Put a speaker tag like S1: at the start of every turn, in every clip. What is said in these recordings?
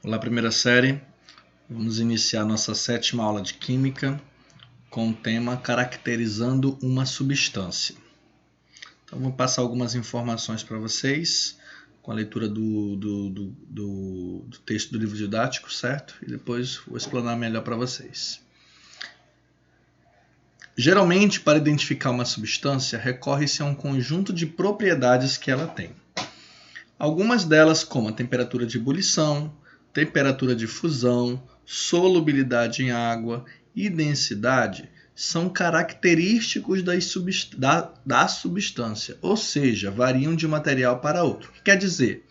S1: Olá, primeira série. Vamos iniciar nossa 7ª aula de Química com o tema Caracterizando uma substância. Então, vou passar algumas informações para vocês com a leitura do texto do livro didático, certo? E depois vou explanar melhor para vocês. Geralmente, para identificar uma substância, recorre-se a um conjunto de propriedades que ela tem. Algumas delas, como a temperatura de ebulição, temperatura de fusão, solubilidade em água e densidade, são característicos da substância, ou seja, variam de um material para outro. O que quer dizer?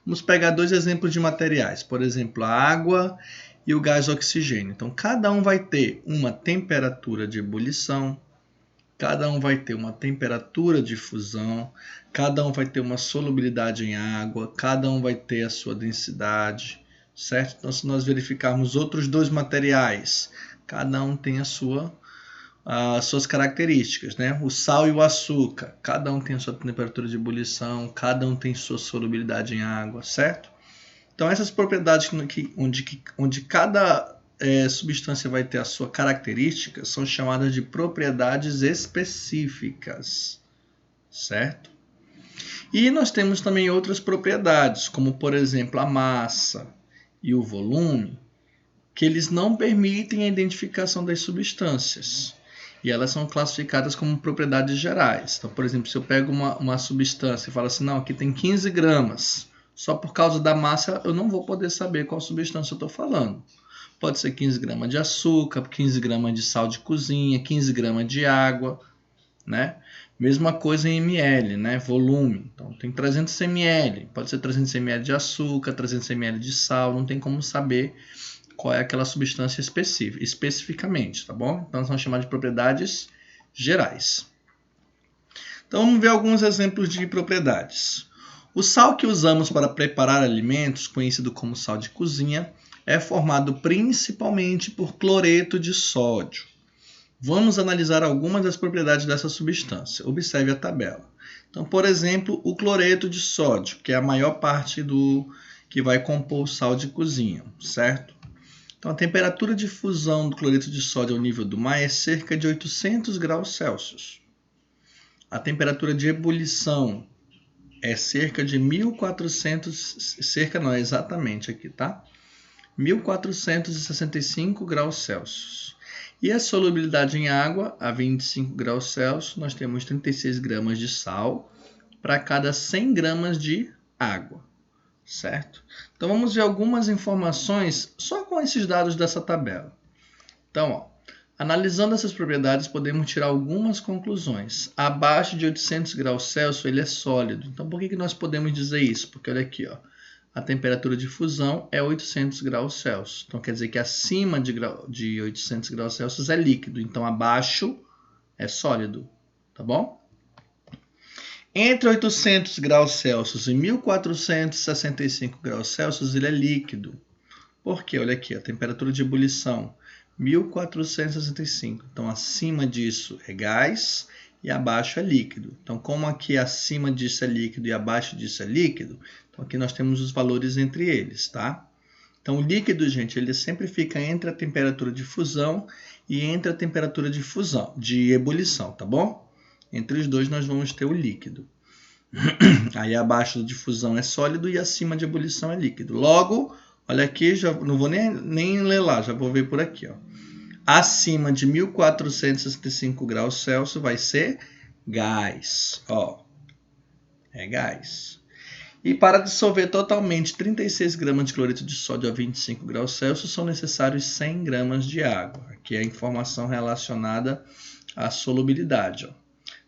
S1: Vamos pegar dois exemplos de materiais, por exemplo, a água e o gás oxigênio. Então, cada um vai ter uma temperatura de ebulição, cada um vai ter uma temperatura de fusão, cada um vai ter uma solubilidade em água, cada um vai ter a sua densidade, certo? Então, se nós verificarmos outros dois materiais, cada um tem as suas características, né? O sal e o açúcar, cada um tem a sua temperatura de ebulição, cada um tem sua solubilidade em água, certo? Então, essas propriedades onde cada substância vai ter a sua característica são chamadas de propriedades específicas, certo? E nós temos também outras propriedades, como por exemplo a massa e o volume, que eles não permitem a identificação das substâncias. E elas são classificadas como propriedades gerais. Então, por exemplo, se eu pego uma substância e falo assim, não, aqui tem 15 gramas, só por causa da massa eu não vou poder saber qual substância eu estou falando. Pode ser 15 gramas de açúcar, 15 gramas de sal de cozinha, 15 gramas de água, né? Mesma coisa em ml, né? Volume. Então, tem 300 ml, pode ser 300 ml de açúcar, 300 ml de sal, não tem como saber qual é aquela substância especificamente, tá bom? Então, são chamadas de propriedades gerais. Então, vamos ver alguns exemplos de propriedades. O sal que usamos para preparar alimentos, conhecido como sal de cozinha, é formado principalmente por cloreto de sódio. Vamos analisar algumas das propriedades dessa substância. Observe a tabela. Então, por exemplo, o cloreto de sódio, que é a maior parte do que vai compor o sal de cozinha, certo? Então, a temperatura de fusão do cloreto de sódio ao nível do mar é cerca de 800 graus Celsius. A temperatura de ebulição é cerca de 1400, cerca não, é exatamente aqui, tá? 1465 graus Celsius. E a solubilidade em água, a 25 graus Celsius, nós temos 36 gramas de sal para cada 100 gramas de água, certo? Então, vamos ver algumas informações só com esses dados dessa tabela. Então, ó, analisando essas propriedades, podemos tirar algumas conclusões. Abaixo de 800 graus Celsius, ele é sólido. Então, por que nós podemos dizer isso? Porque, olha aqui, ó, a temperatura de fusão é 800 graus Celsius. Então, quer dizer que acima de 800 graus Celsius é líquido. Então, abaixo é sólido, tá bom? Entre 800 graus Celsius e 1465 graus Celsius, ele é líquido. Por quê? Olha aqui, a temperatura de ebulição, 1465. Então, acima disso é gás e abaixo é líquido. Então, como aqui acima disso é líquido e abaixo disso é líquido, então aqui nós temos os valores entre eles, tá? Então, o líquido, gente, ele sempre fica entre a temperatura de fusão e entre a temperatura de ebulição, tá bom? Entre os dois nós vamos ter o líquido. Aí abaixo de fusão é sólido e acima de ebulição é líquido. Logo, olha aqui, já não vou nem ler lá, já vou ver por aqui, ó. Acima de 1465 graus Celsius vai ser gás, ó. É gás. E para dissolver totalmente 36 gramas de cloreto de sódio a 25 graus Celsius, são necessários 100 gramas de água. Aqui é a informação relacionada à solubilidade, ó.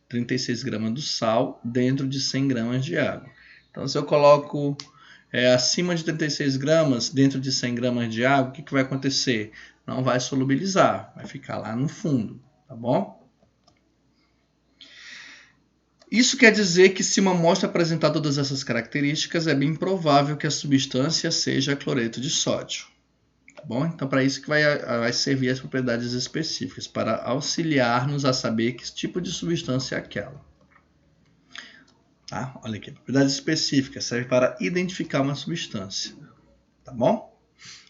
S1: 36 gramas do sal dentro de 100 gramas de água. Então, se eu coloco acima de 36 gramas dentro de 100 gramas de água, o que vai acontecer? Não vai solubilizar, vai ficar lá no fundo, tá bom? Isso quer dizer que se uma amostra apresentar todas essas características, é bem provável que a substância seja cloreto de sódio. Tá bom? Então, para isso que vai servir as propriedades específicas, para auxiliar-nos a saber que tipo de substância é aquela. Tá? Olha aqui, propriedades específicas servem para identificar uma substância. Tá bom?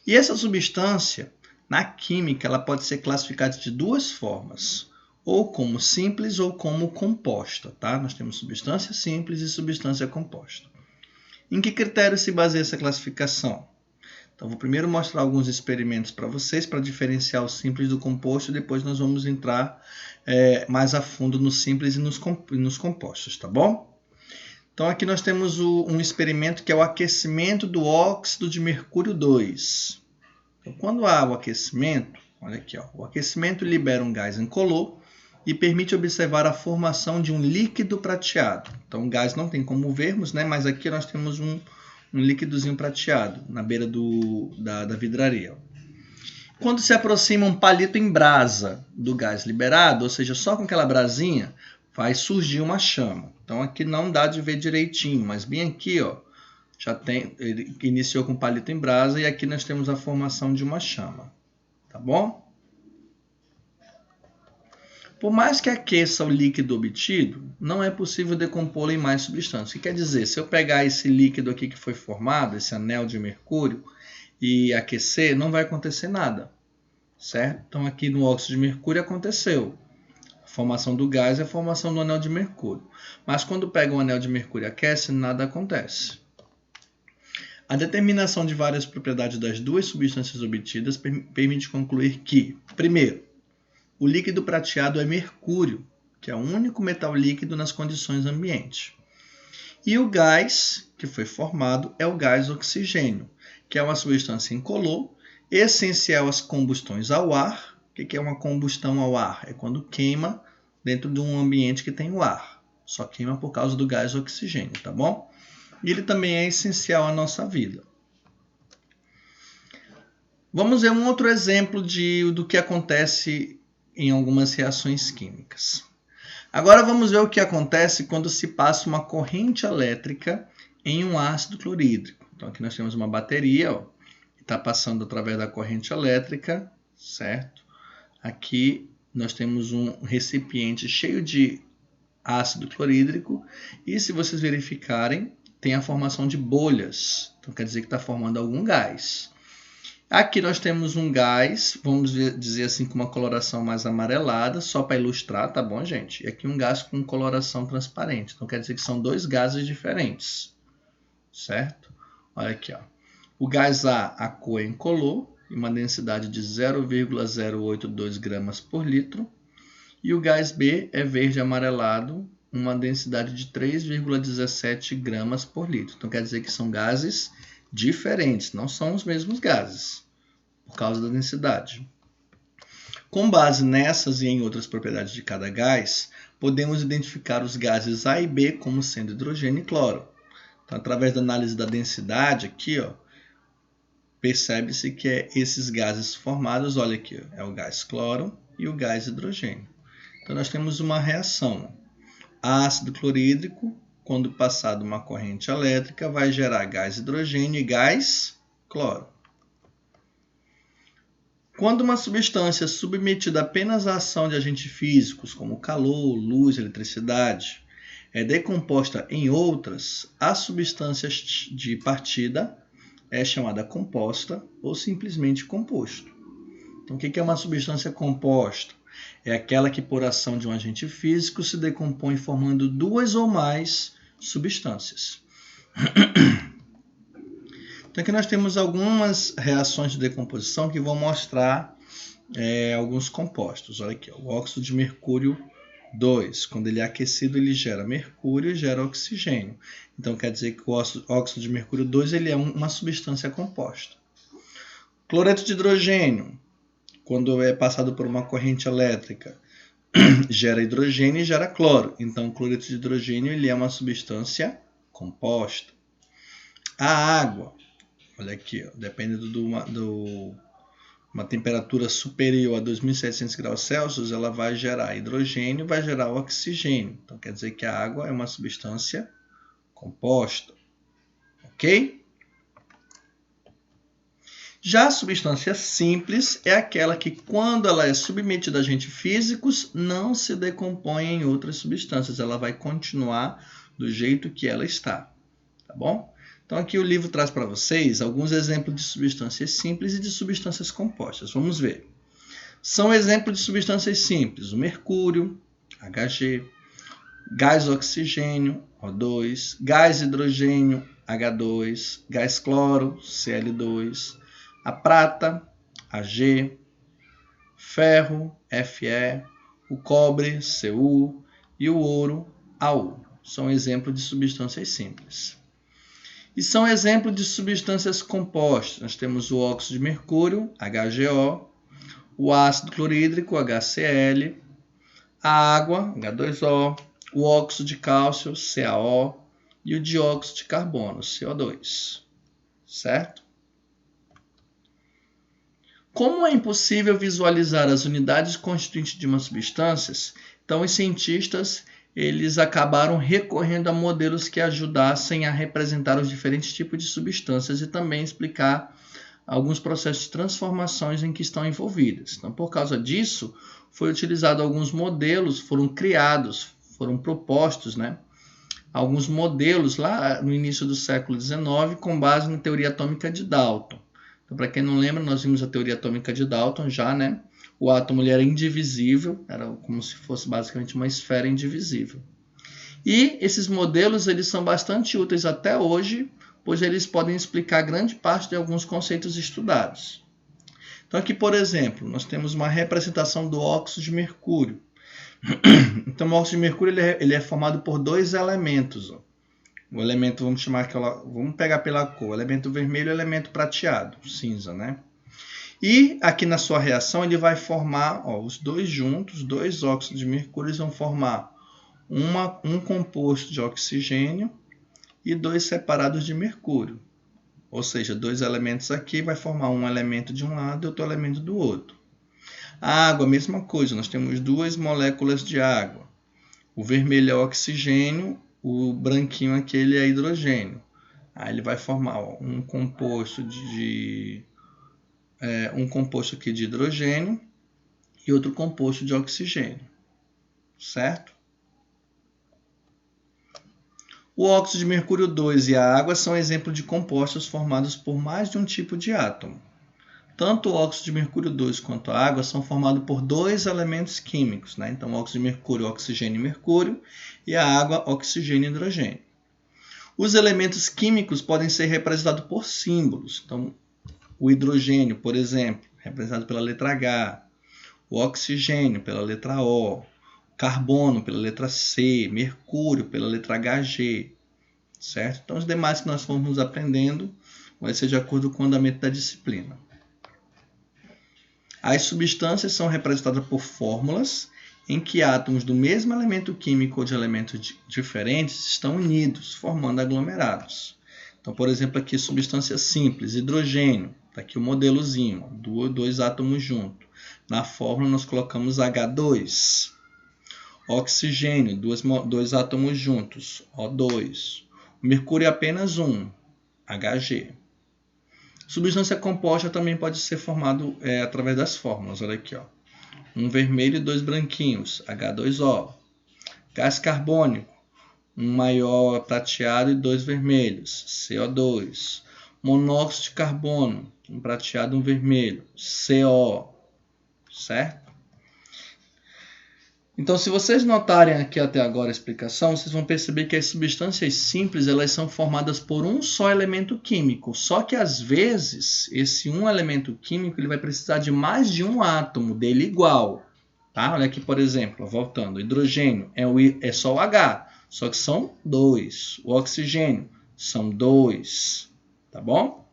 S1: E essa substância, na química, ela pode ser classificada de duas formas, ou como simples ou como composta, tá? Nós temos substância simples e substância composta. Em que critério se baseia essa classificação? Então, vou primeiro mostrar alguns experimentos para vocês, para diferenciar o simples do composto, e depois nós vamos entrar mais a fundo no simples e nos compostos, tá bom? Então, aqui nós temos um experimento que é o aquecimento do óxido de mercúrio 2. Então, quando há o aquecimento, olha aqui, ó, o aquecimento libera um gás incolor e permite observar a formação de um líquido prateado. Então, o gás não tem como vermos, né? Mas aqui nós temos um líquidozinho prateado na beira da vidraria. Quando se aproxima um palito em brasa do gás liberado, ou seja, só com aquela brasinha, vai surgir uma chama. Então aqui não dá de ver direitinho, mas bem aqui, ó, já tem, ele iniciou com palito em brasa e aqui nós temos a formação de uma chama, tá bom? Por mais que aqueça o líquido obtido, não é possível decompô-lo em mais substâncias. O que quer dizer? Se eu pegar esse líquido aqui que foi formado, esse anel de mercúrio, e aquecer, não vai acontecer nada, certo? Então aqui no óxido de mercúrio aconteceu. A formação do gás é a formação do anel de mercúrio. Mas quando pega o anel de mercúrio e aquece, nada acontece. A determinação de várias propriedades das duas substâncias obtidas permite concluir que, primeiro, o líquido prateado é mercúrio, que é o único metal líquido nas condições ambiente. E o gás que foi formado é o gás oxigênio, que é uma substância incolor, essencial às combustões ao ar. O que é uma combustão ao ar? É quando queima dentro de um ambiente que tem o ar. Só queima por causa do gás oxigênio, tá bom? E ele também é essencial à nossa vida. Vamos ver um outro exemplo do que acontece em algumas reações químicas. Agora vamos ver o que acontece quando se passa uma corrente elétrica em um ácido clorídrico. Então aqui nós temos uma bateria, ó, que está passando através da corrente elétrica, certo? Aqui nós temos um recipiente cheio de ácido clorídrico e, se vocês verificarem, tem a formação de bolhas. Então quer dizer que está formando algum gás. Aqui nós temos um gás, vamos dizer assim, com uma coloração mais amarelada, só para ilustrar, tá bom, gente? E aqui um gás com coloração transparente. Então quer dizer que são dois gases diferentes, certo? Olha aqui, ó. O gás a cor é incolor, e uma densidade de 0,082 gramas por litro. E o gás B é verde amarelado, uma densidade de 3,17 gramas por litro. Então quer dizer que são gases diferentes, não são os mesmos gases, por causa da densidade. Com base nessas e em outras propriedades de cada gás, podemos identificar os gases A e B como sendo hidrogênio e cloro. Então, através da análise da densidade aqui, ó, percebe-se que esses gases formados, olha aqui, ó, é o gás cloro e o gás hidrogênio. Então nós temos uma reação. Ácido clorídrico, quando passado uma corrente elétrica, vai gerar gás hidrogênio e gás cloro. Quando uma substância submetida apenas à ação de agentes físicos, como calor, luz, eletricidade, é decomposta em outras, a substância de partida é chamada composta ou simplesmente composto. Então, o que é uma substância composta? É aquela que, por ação de um agente físico, se decompõe formando duas ou mais substâncias. Então aqui nós temos algumas reações de decomposição que vão mostrar alguns compostos. Olha aqui, ó, o óxido de mercúrio 2. Quando ele é aquecido, ele gera mercúrio e gera oxigênio. Então quer dizer que o óxido de mercúrio 2 ele é uma substância composta. Cloreto de hidrogênio, quando é passado por uma corrente elétrica, gera hidrogênio e gera cloro. Então, o cloreto de hidrogênio ele é uma substância composta. A água, olha aqui, ó, dependendo de uma temperatura superior a 2.700 graus Celsius, ela vai gerar hidrogênio e vai gerar oxigênio. Então, quer dizer que a água é uma substância composta. Ok? Já a substância simples é aquela que, quando ela é submetida a agentes físicos, não se decompõe em outras substâncias. Ela vai continuar do jeito que ela está. Tá bom? Então aqui o livro traz para vocês alguns exemplos de substâncias simples e de substâncias compostas. Vamos ver. São exemplos de substâncias simples: o mercúrio, Hg, gás oxigênio, O2, gás hidrogênio, H2, gás cloro, Cl2, a prata, Ag, ferro, Fe, o cobre, Cu e o ouro, Au. São exemplos de substâncias simples. E são exemplos de substâncias compostas. Nós temos o óxido de mercúrio, HgO, o ácido clorídrico, HCl, a água, H2O, o óxido de cálcio, CaO, e o dióxido de carbono, CO2. Certo? Como é impossível visualizar as unidades constituintes de uma substância, então os cientistas eles acabaram recorrendo a modelos que ajudassem a representar os diferentes tipos de substâncias e também explicar alguns processos de transformações em que estão envolvidas. Então, por causa disso, foi utilizado alguns modelos, foram criados, foram propostos, alguns modelos lá no início do século XIX com base na teoria atômica de Dalton. Então, para quem não lembra, nós vimos a teoria atômica de Dalton já, O átomo ele era indivisível, era como se fosse basicamente uma esfera indivisível. E esses modelos eles são bastante úteis até hoje, pois eles podem explicar grande parte de alguns conceitos estudados. Então aqui, por exemplo, nós temos uma representação do óxido de mercúrio. Então o óxido de mercúrio ele é formado por dois elementos. O elemento, vamos pegar pela cor, o elemento vermelho e o elemento prateado, cinza, E aqui na sua reação ele vai formar, os dois juntos, dois óxidos de mercúrio, eles vão formar um composto de oxigênio e dois separados de mercúrio. Ou seja, dois elementos aqui vai formar um elemento de um lado e outro elemento do outro. A água, a mesma coisa, nós temos duas moléculas de água. O vermelho é oxigênio, o branquinho aqui ele é hidrogênio. Aí ele vai formar um composto aqui de hidrogênio e outro composto de oxigênio, certo? O óxido de mercúrio 2 e a água são exemplos de compostos formados por mais de um tipo de átomo. Tanto o óxido de mercúrio 2 quanto a água são formados por dois elementos químicos, Então, o óxido de mercúrio, oxigênio e mercúrio, e a água, oxigênio e hidrogênio. Os elementos químicos podem ser representados por símbolos. Então, o hidrogênio, por exemplo, representado pela letra H, o oxigênio pela letra O, carbono pela letra C, mercúrio pela letra Hg, certo? Então, os demais que nós formos aprendendo vai ser de acordo com o andamento da disciplina. As substâncias são representadas por fórmulas em que átomos do mesmo elemento químico ou de elementos diferentes estão unidos, formando aglomerados. Então, por exemplo, aqui substância simples, hidrogênio, está aqui o modelozinho, dois átomos juntos. Na fórmula nós colocamos H2. Oxigênio, dois átomos juntos, O2. O mercúrio é apenas um, Hg. Substância composta também pode ser formado através das fórmulas. Olha aqui, um vermelho e dois branquinhos, H2O. Gás carbônico, um maior prateado e dois vermelhos, CO2. Monóxido de carbono, um prateado e um vermelho, CO. Certo? Então, se vocês notarem aqui até agora a explicação, vocês vão perceber que as substâncias simples elas são formadas por um só elemento químico. Só que, às vezes, esse um elemento químico ele vai precisar de mais de um átomo dele igual. Tá? Olha aqui, por exemplo, voltando. O hidrogênio é só o H, só que são dois. O oxigênio são dois. Tá bom?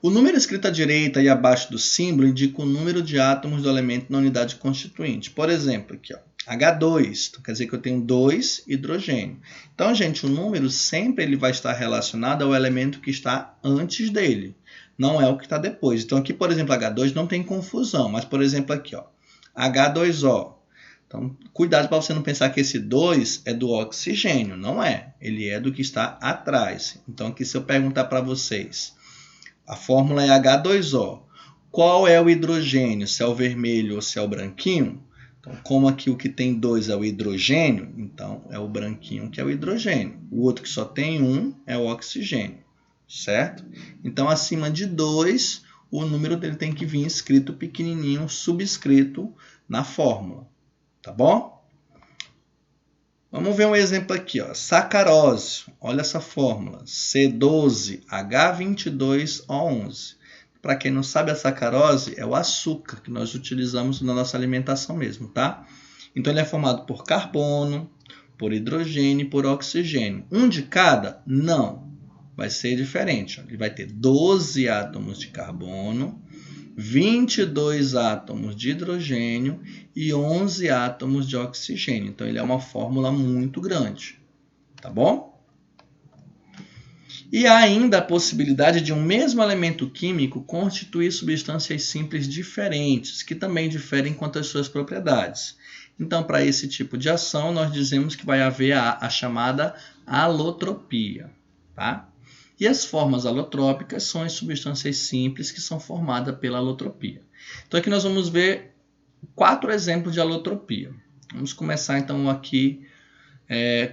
S1: O número escrito à direita e abaixo do símbolo indica o número de átomos do elemento na unidade constituinte. Por exemplo, aqui, H2, então quer dizer que eu tenho 2 hidrogênio. Então, gente, o número sempre ele vai estar relacionado ao elemento que está antes dele, não é o que está depois. Então, aqui, por exemplo, H2 não tem confusão, mas, por exemplo, aqui, H2O. Então, cuidado para você não pensar que esse 2 é do oxigênio, não é. Ele é do que está atrás. Então, aqui se eu perguntar para vocês... A fórmula é H2O. Qual é o hidrogênio? Se é o vermelho ou se é o branquinho? Então, como aqui o que tem 2 é o hidrogênio, então é o branquinho que é o hidrogênio. O outro que só tem 1 é o oxigênio, certo? Então, acima de 2, o número dele tem que vir escrito pequenininho, subscrito na fórmula, tá bom? Vamos ver um exemplo aqui, ó. Sacarose. Olha essa fórmula. C12H22O11. Para quem não sabe, a sacarose é o açúcar que nós utilizamos na nossa alimentação mesmo, tá? Então, ele é formado por carbono, por hidrogênio e por oxigênio. Um de cada? Não. Vai ser diferente. Ele vai ter 12 átomos de carbono, 22 átomos de hidrogênio e 11 átomos de oxigênio. Então, ele é uma fórmula muito grande, tá bom? E há ainda a possibilidade de um mesmo elemento químico constituir substâncias simples diferentes, que também diferem quanto às suas propriedades. Então, para esse tipo de ação, nós dizemos que vai haver a chamada alotropia, tá? E as formas alotrópicas são as substâncias simples que são formadas pela alotropia. Então, aqui nós vamos ver 4 exemplos de alotropia. Vamos começar, então, aqui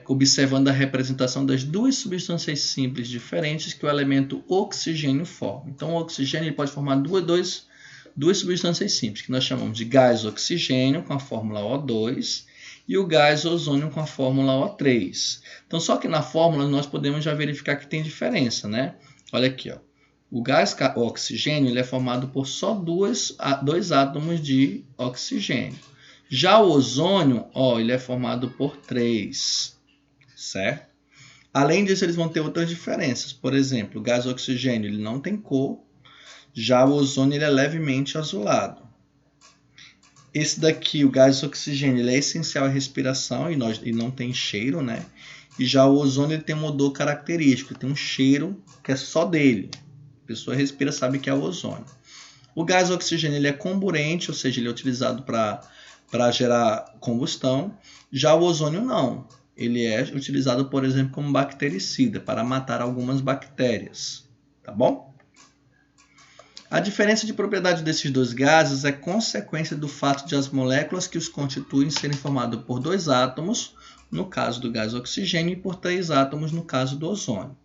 S1: observando a representação das 2 substâncias simples diferentes que o elemento oxigênio forma. Então, o oxigênio pode formar duas substâncias simples, que nós chamamos de gás oxigênio, com a fórmula O2, e o gás ozônio com a fórmula O3. Então, só que na fórmula nós podemos já verificar que tem diferença, né? Olha aqui, ó. O gás oxigênio ele é formado por só dois átomos de oxigênio. Já o ozônio, ó, ele é formado por 3, certo? Além disso, eles vão ter outras diferenças. Por exemplo, o gás oxigênio ele não tem cor, já o ozônio ele é levemente azulado. Esse daqui, o gás oxigênio, ele é essencial à respiração e não tem cheiro, né? E já o ozônio ele tem um odor característico, tem um cheiro que é só dele. A pessoa respira, sabe que é o ozônio. O gás oxigênio ele é comburente, ou seja, ele é utilizado para gerar combustão. Já o ozônio não. Ele é utilizado, por exemplo, como bactericida, para matar algumas bactérias. Tá bom? A diferença de propriedade desses 2 gases é consequência do fato de as moléculas que os constituem serem formadas por 2 átomos, no caso do gás oxigênio, e por 3 átomos, no caso do ozônio.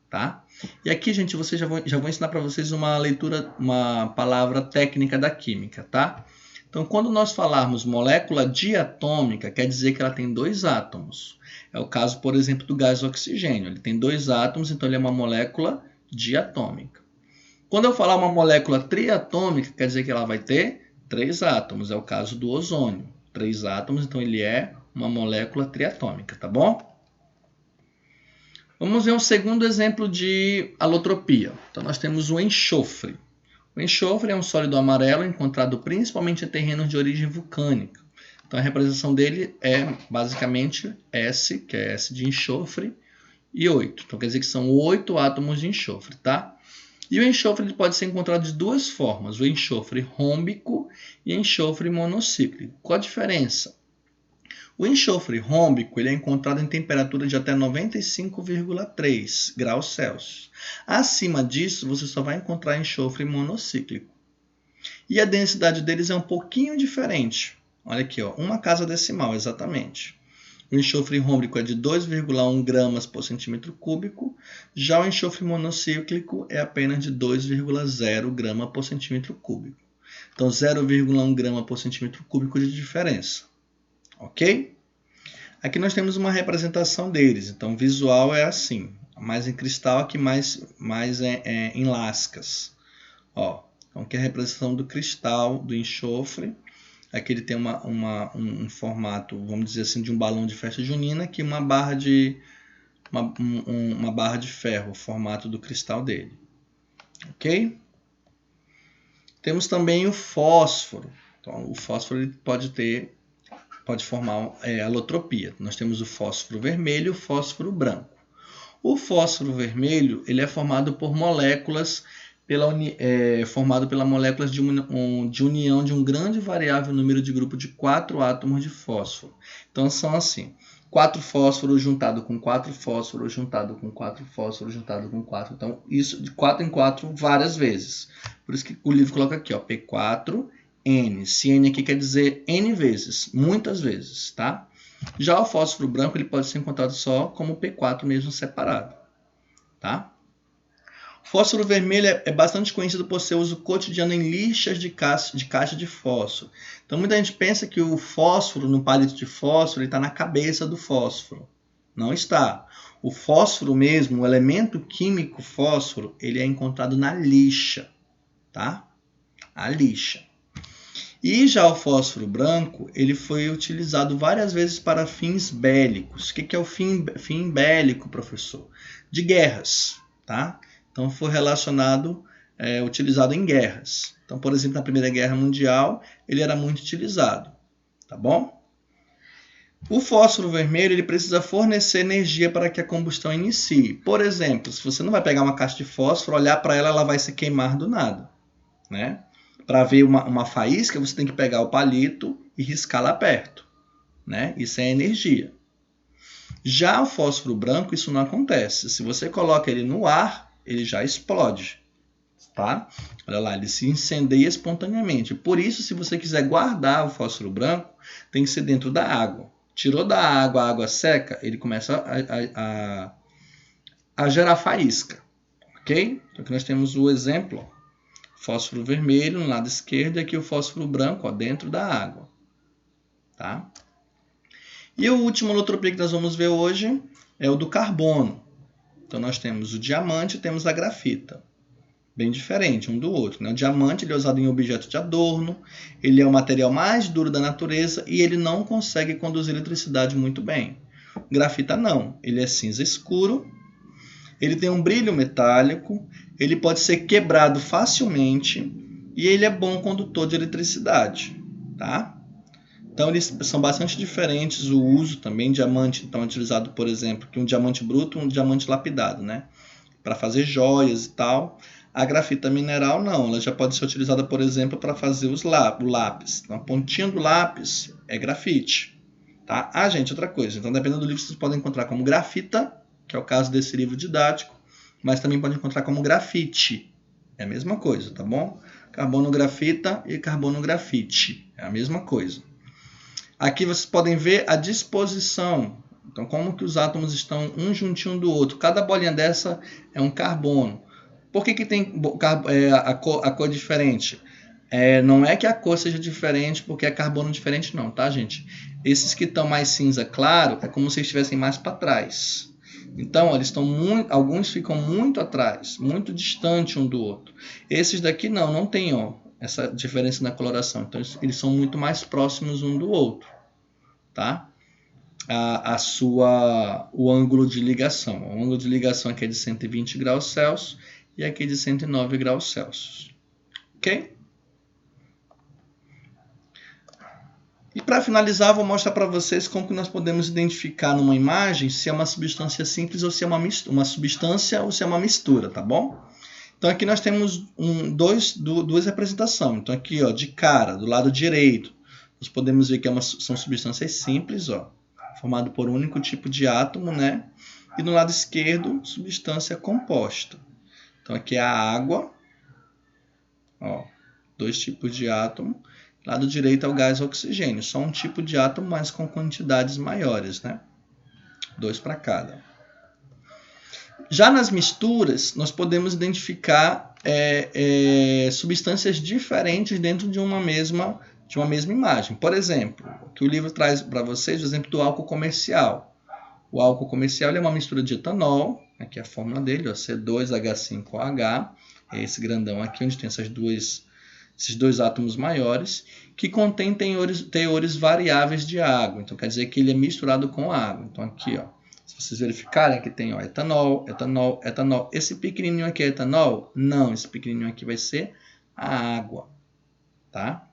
S1: Tá? E aqui, gente, já vou ensinar para vocês uma palavra técnica da química, tá? Então, quando nós falarmos molécula diatômica, quer dizer que ela tem 2 átomos. É o caso, por exemplo, do gás oxigênio. Ele tem 2 átomos, então ele é uma molécula diatômica. Quando eu falar uma molécula triatômica, quer dizer que ela vai ter 3 átomos. É o caso do ozônio. 3 átomos, então ele é uma molécula triatômica, tá bom? Vamos ver um segundo exemplo de alotropia. Então, nós temos o enxofre. O enxofre é um sólido amarelo encontrado principalmente em terrenos de origem vulcânica. Então, a representação dele é basicamente S, que é S de enxofre, e 8. Então, quer dizer que são 8 átomos de enxofre, tá? E o enxofre ele pode ser encontrado de 2 formas, o enxofre rômbico e enxofre monocíclico. Qual a diferença? O enxofre rômbico ele é encontrado em temperatura de até 95,3 graus Celsius. Acima disso, você só vai encontrar enxofre monocíclico. E a densidade deles é um pouquinho diferente. Olha aqui, ó, uma casa decimal, exatamente. O enxofre rômbico é de 2,1 gramas por centímetro cúbico, já o enxofre monocíclico é apenas de 2,0 grama por centímetro cúbico. Então, 0,1 grama por centímetro cúbico de diferença. Ok? Aqui nós temos uma representação deles. Então, o visual é assim. Mais em cristal, aqui mais em lascas. Ó, então, aqui é a representação do cristal, do enxofre. Aqui ele tem um formato, vamos dizer assim, de um balão de festa junina. Aqui uma barra de ferro, o formato do cristal dele. Ok? Temos também o fósforo. Então, o fósforo ele pode formar alotropia. Nós temos o fósforo vermelho e o fósforo branco. O fósforo vermelho ele é formado por moléculas moléculas de união de um grande e variável número de grupo de 4 átomos de fósforo. Então são assim, 4 fósforos juntado com 4 fósforos juntado com 4 fósforos juntado com 4. Então isso de 4 em 4 várias vezes. Por isso que o livro coloca aqui, ó, P4 N. Esse N aqui quer dizer N vezes, muitas vezes, tá? Já o fósforo branco ele pode ser encontrado só como P4 mesmo separado, tá? O fósforo vermelho é bastante conhecido por seu uso cotidiano em lixas de caixa de fósforo. Então muita gente pensa que o fósforo, no palito de fósforo, está na cabeça do fósforo. Não está. O fósforo mesmo, o elemento químico fósforo, ele é encontrado na lixa, tá? A lixa. E já o fósforo branco, ele foi utilizado várias vezes para fins bélicos. O que é o fim bélico, professor? De guerras, tá? Então foi utilizado em guerras. Então, por exemplo, na Primeira Guerra Mundial, ele era muito utilizado, tá bom? O fósforo vermelho ele precisa fornecer energia para que a combustão inicie. Por exemplo, se você não vai pegar uma caixa de fósforo, olhar para ela, ela vai se queimar do nada, né? Para ver uma faísca, você tem que pegar o palito e riscar lá perto, né? Isso é energia. Já o fósforo branco, isso não acontece. Se você coloca ele no ar, ele já explode, tá? Olha lá, ele se incendeia espontaneamente. Por isso, se você quiser guardar o fósforo branco, tem que ser dentro da água. Tirou da água, a água seca, ele começa a gerar faísca, ok? Então aqui nós temos o exemplo, ó. Fósforo vermelho no lado esquerdo e aqui o fósforo branco, ó, dentro da água, tá? E o último holotropia que nós vamos ver hoje é o do carbono. Então nós temos o diamante e temos a grafita. Bem diferente um do outro, né? O diamante ele é usado em objeto de adorno, ele é o material mais duro da natureza e ele não consegue conduzir eletricidade muito bem. O grafita não, ele é cinza escuro, ele tem um brilho metálico, ele pode ser quebrado facilmente e ele é bom condutor de eletricidade, tá? Então eles são bastante diferentes, o uso também, diamante então é utilizado, por exemplo, que um diamante bruto e um diamante lapidado, né? Para fazer joias e tal. A grafita mineral não, ela já pode ser utilizada, por exemplo, para fazer o lápis. Então, a pontinha do lápis é grafite. Tá? Ah, gente, outra coisa. Então, dependendo do livro, vocês podem encontrar como grafita, que é o caso desse livro didático, mas também podem encontrar como grafite. É a mesma coisa, tá bom? Carbono grafita e carbono grafite. É a mesma coisa. Aqui vocês podem ver a disposição. Então, como que os átomos estão um juntinho do outro. Cada bolinha dessa é um carbono. Por que tem a cor diferente? Não é que a cor seja diferente porque é carbono diferente, não, tá, gente? Esses que estão mais cinza claro é como se estivessem mais para trás. Então, ó, alguns ficam muito atrás, muito distante um do outro. Esses daqui não tem ó, essa diferença na coloração. Então, eles são muito mais próximos um do outro, tá? O ângulo de ligação. O ângulo de ligação aqui é de 120 graus Celsius e aqui de 109 graus Celsius. Ok? E para finalizar, vou mostrar para vocês como que nós podemos identificar numa imagem se é uma substância simples ou se é uma substância ou se é uma mistura, tá bom? Então aqui nós temos duas representações. Então aqui, ó, de cara, do lado direito, nós podemos ver que são substâncias simples, ó, formado por um único tipo de átomo, né? E no lado esquerdo, substância composta. Então aqui é a água, ó, dois tipos de átomo. Lado direito é o gás oxigênio, só um tipo de átomo, mas com quantidades maiores, né? 2 para cada. Já nas misturas, nós podemos identificar substâncias diferentes dentro de uma mesma imagem. Por exemplo, que o livro traz para vocês o exemplo do álcool comercial. O álcool comercial é uma mistura de etanol, aqui é a fórmula dele, ó, C2H5OH, é esse grandão aqui, onde tem esses dois átomos maiores, que contém teores variáveis de água. Então, quer dizer que ele é misturado com água. Então, aqui, ó, se vocês verificarem, aqui tem ó, etanol, etanol, etanol. Esse pequenininho aqui é etanol? Não, esse pequenininho aqui vai ser a água, tá?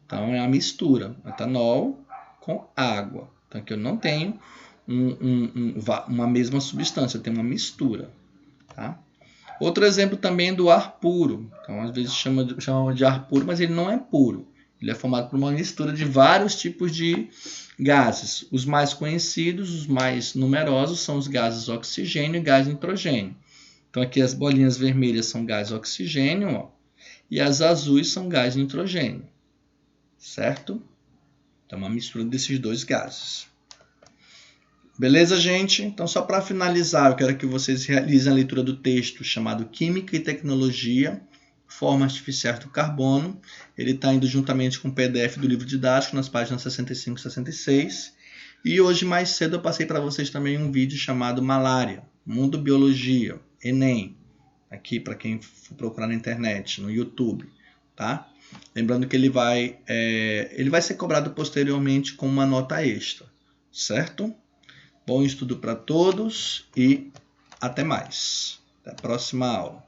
S1: Então, é a mistura, etanol com água. Então, aqui eu não tenho uma mesma substância, eu tenho uma mistura, tá? Outro exemplo também é do ar puro. Então, às vezes chamam de ar puro, mas ele não é puro. Ele é formado por uma mistura de vários tipos de gases. Os mais conhecidos, os mais numerosos, são os gases oxigênio e gás nitrogênio. Então, aqui as bolinhas vermelhas são gás oxigênio, ó, e as azuis são gás nitrogênio. certo? Então, uma mistura desses dois gases. Beleza, gente? Então, só para finalizar, eu quero que vocês realizem a leitura do texto chamado Química e Tecnologia, Formas Artificiais do Carbono. Ele está indo juntamente com o PDF do livro didático nas páginas 65 e 66. E hoje, mais cedo, eu passei para vocês também um vídeo chamado Malária, Mundo Biologia, Enem, aqui para quem for procurar na internet, no YouTube, tá? Lembrando que ele vai ser cobrado posteriormente com uma nota extra, certo? Bom estudo para todos e até mais. Até a próxima aula.